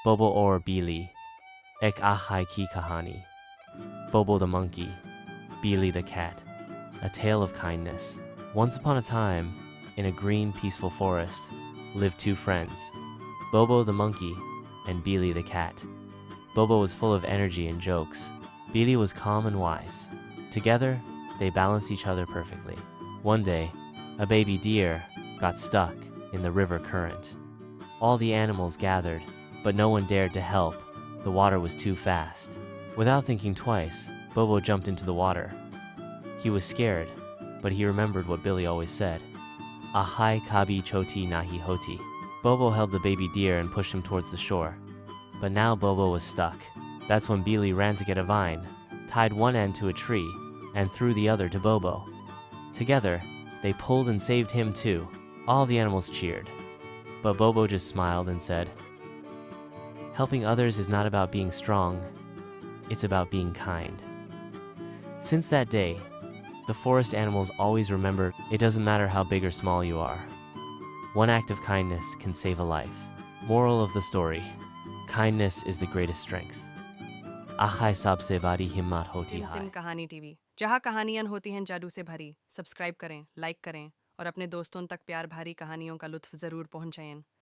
Bobo or Bili, ek achai ki kahani. Bobo the monkey, Bili the cat. A tale of kindness. Once upon a time, in a green, peaceful forest, lived two friends, Bobo the monkey and Bili the cat. Bobo was full of energy and jokes. Bili was calm and wise. Together, they balanced each other perfectly. One day, a baby deer got stuck in the river current. All the animals gathered, but no one dared to help. The water was too fast. Without thinking twice, Bobo jumped into the water. He was scared, but he remembered what Bili always said. Ahai kabi choti nahi hoti. Bobo held the baby deer and pushed him towards the shore. But now Bobo was stuck. That's when Bili ran to get a vine, tied one end to a tree, and threw the other to Bobo. Together, they pulled and saved him too. All the animals cheered. But Bobo just smiled and said, "Helping others is not about being strong, it's about being kind." Since that day, the forest animals always remember it doesn't matter how big or small you are. One act of kindness can save a life. Moral of the story: kindness is the greatest strength. Achai sabse badi himmat hoti hai. SIM कहानी TV, जहाँ कहानियाँ होती हैं जादू से भरी। Subscribe करें, like करें और अपने दोस्तों तक प्यार भरी कहानियों का लुत्फ ज़रूर पहुंचाएं।